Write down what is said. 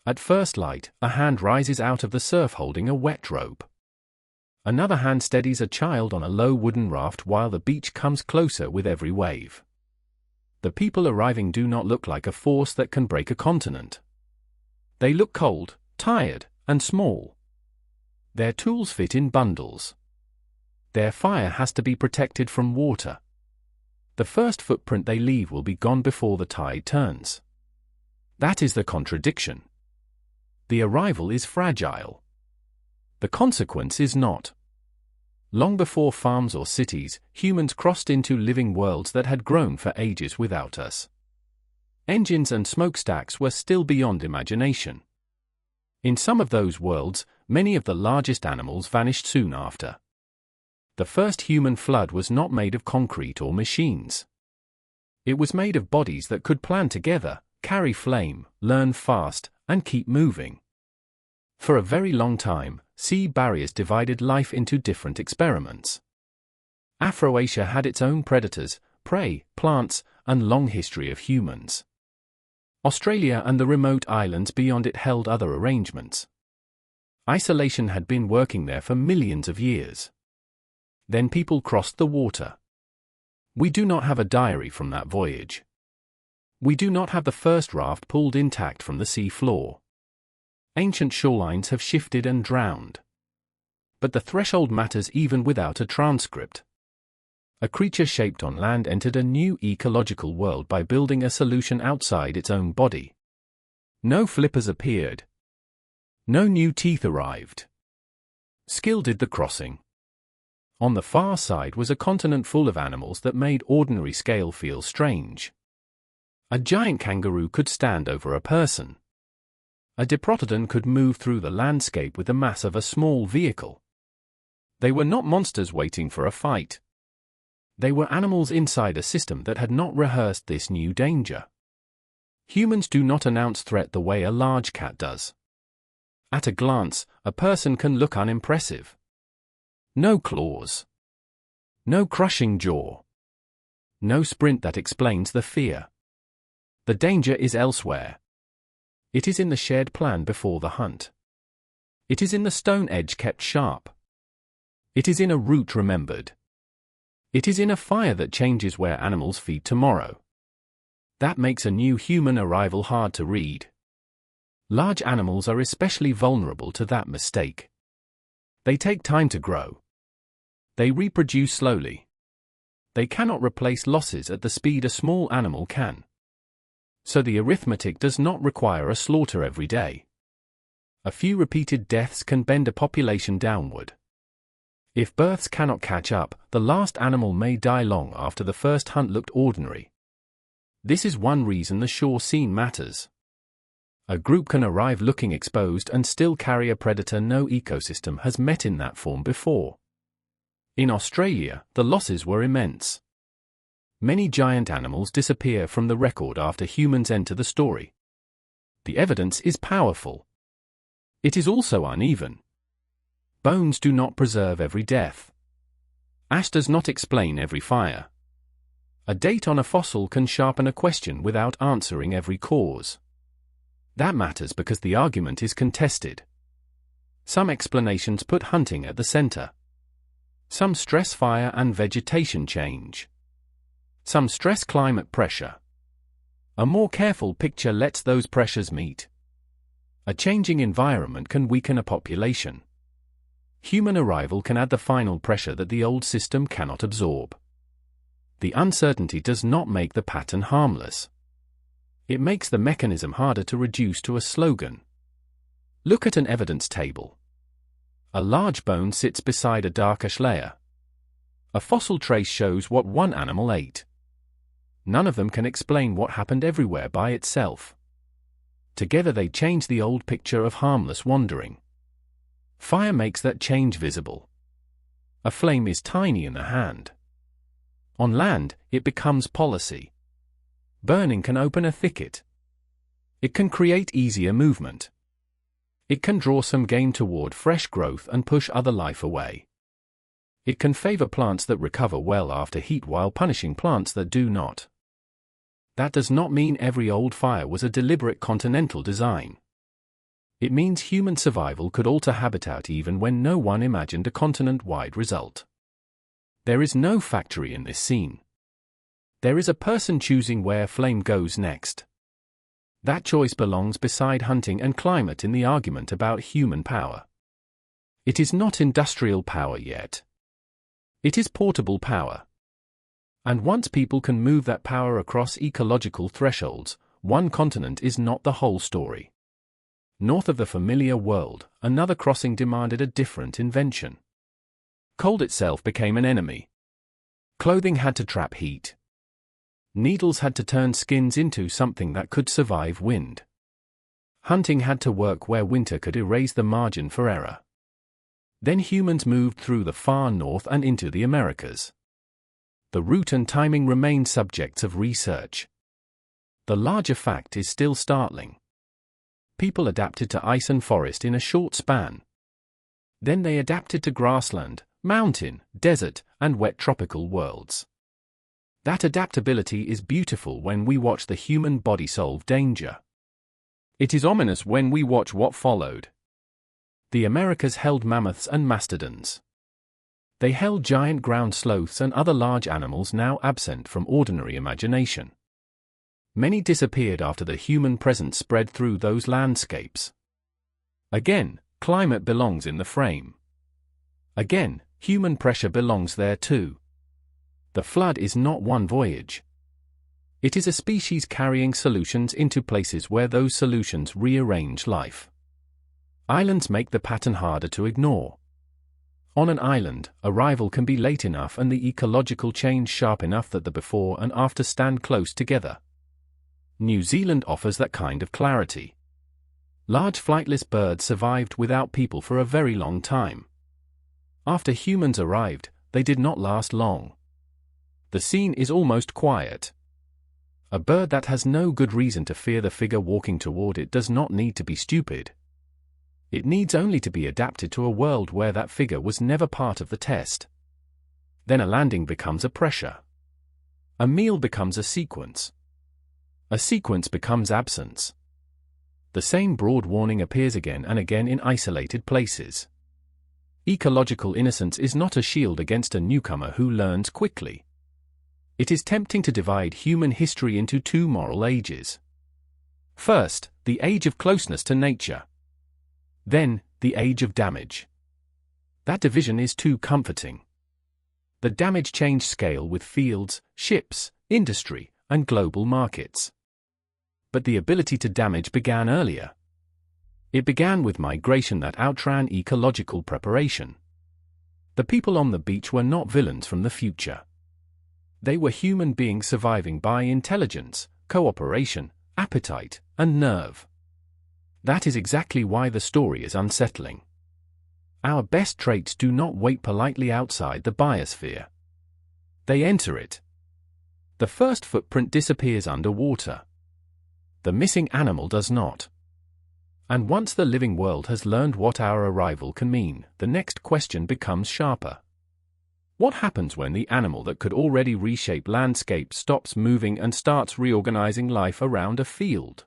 At first light, a hand rises out of the surf holding a wet rope. Another hand steadies a child on a low wooden raft while the beach comes closer with every wave. The people arriving do not look like a force that can break a continent. They look cold, tired, and small. Their tools fit in bundles. Their fire has to be protected from water. The first footprint they leave will be gone before the tide turns. That is the contradiction. The arrival is fragile. The consequence is not. Long before farms or cities, humans crossed into living worlds that had grown for ages without us. Engines and smokestacks were still beyond imagination. In some of those worlds, many of the largest animals vanished soon after. The first human flood was not made of concrete or machines. It was made of bodies that could plan together, carry flame, learn fast, and keep moving. For a very long time, sea barriers divided life into different experiments. Afroasia had its own predators, prey, plants, and long history of humans. Australia and the remote islands beyond it held other arrangements. Isolation had been working there for millions of years. Then people crossed the water. We do not have a diary from that voyage. We do not have the first raft pulled intact from the sea floor. Ancient shorelines have shifted and drowned. But the threshold matters even without a transcript. A creature shaped on land entered a new ecological world by building a solution outside its own body. No flippers appeared. No new teeth arrived. Skill did the crossing. On the far side was a continent full of animals that made ordinary scale feel strange. A giant kangaroo could stand over a person. A diprotodon could move through the landscape with the mass of a small vehicle. They were not monsters waiting for a fight. They were animals inside a system that had not rehearsed this new danger. Humans do not announce threat the way a large cat does. At a glance, a person can look unimpressive. No claws. No crushing jaw. No sprint that explains the fear. The danger is elsewhere. It is in the shared plan before the hunt. It is in the stone edge kept sharp. It is in a route remembered. It is in a fire that changes where animals feed tomorrow. That makes a new human arrival hard to read. Large animals are especially vulnerable to that mistake. They take time to grow. They reproduce slowly. They cannot replace losses at the speed a small animal can. So the arithmetic does not require a slaughter every day. A few repeated deaths can bend a population downward. If births cannot catch up, the last animal may die long after the first hunt looked ordinary. This is one reason the shore scene matters. A group can arrive looking exposed and still carry a predator no ecosystem has met in that form before. In Australia, the losses were immense. Many giant animals disappear from the record after humans enter the story. The evidence is powerful. It is also uneven. Bones do not preserve every death. Ash does not explain every fire. A date on a fossil can sharpen a question without answering every cause. That matters because the argument is contested. Some explanations put hunting at the center. Some stress fire and vegetation change. Some stress climate pressure. A more careful picture lets those pressures meet. A changing environment can weaken a population. Human arrival can add the final pressure that the old system cannot absorb. The uncertainty does not make the pattern harmless. It makes the mechanism harder to reduce to a slogan. Look at an evidence table. A large bone sits beside a darkish layer. A fossil trace shows what one animal ate. None of them can explain what happened everywhere by itself. Together they change the old picture of harmless wandering. Fire makes that change visible. A flame is tiny in the hand. On land, it becomes policy. Burning can open a thicket. It can create easier movement. It can draw some game toward fresh growth and push other life away. It can favor plants that recover well after heat while punishing plants that do not. That does not mean every old fire was a deliberate continental design. It means human survival could alter habitat even when no one imagined a continent-wide result. There is no factory in this scene. There is a person choosing where flame goes next. That choice belongs beside hunting and climate in the argument about human power. It is not industrial power yet. It is portable power. And once people can move that power across ecological thresholds, one continent is not the whole story. North of the familiar world, another crossing demanded a different invention. Cold itself became an enemy. Clothing had to trap heat. Needles had to turn skins into something that could survive wind. Hunting had to work where winter could erase the margin for error. Then humans moved through the far north and into the Americas. The route and timing remain subjects of research. The larger fact is still startling. People adapted to ice and forest in a short span. Then they adapted to grassland, mountain, desert, and wet tropical worlds. That adaptability is beautiful when we watch the human body solve danger. It is ominous when we watch what followed. The Americas held mammoths and mastodons. They held giant ground sloths and other large animals now absent from ordinary imagination. Many disappeared after the human presence spread through those landscapes. Again, climate belongs in the frame. Again, human pressure belongs there too. The flood is not one voyage. It is a species carrying solutions into places where those solutions rearrange life. Islands make the pattern harder to ignore. On an island, arrival can be late enough and the ecological change sharp enough that the before and after stand close together. New Zealand offers that kind of clarity. Large flightless birds survived without people for a very long time. After humans arrived, they did not last long. The scene is almost quiet. A bird that has no good reason to fear the figure walking toward it does not need to be stupid. It needs only to be adapted to a world where that figure was never part of the test. Then a landing becomes a pressure. A meal becomes a sequence. A sequence becomes absence. The same broad warning appears again and again in isolated places. Ecological innocence is not a shield against a newcomer who learns quickly. It is tempting to divide human history into two moral ages. First, the age of closeness to nature. Then, the age of damage. That division is too comforting. The damage changed scale with fields, ships, industry, and global markets. But the ability to damage began earlier. It began with migration that outran ecological preparation. The people on the beach were not villains from the future. They were human beings surviving by intelligence, cooperation, appetite, and nerve. That is exactly why the story is unsettling. Our best traits do not wait politely outside the biosphere. They enter it. The first footprint disappears underwater. The missing animal does not. And once the living world has learned what our arrival can mean, the next question becomes sharper. What happens when the animal that could already reshape landscapes stops moving and starts reorganizing life around a field?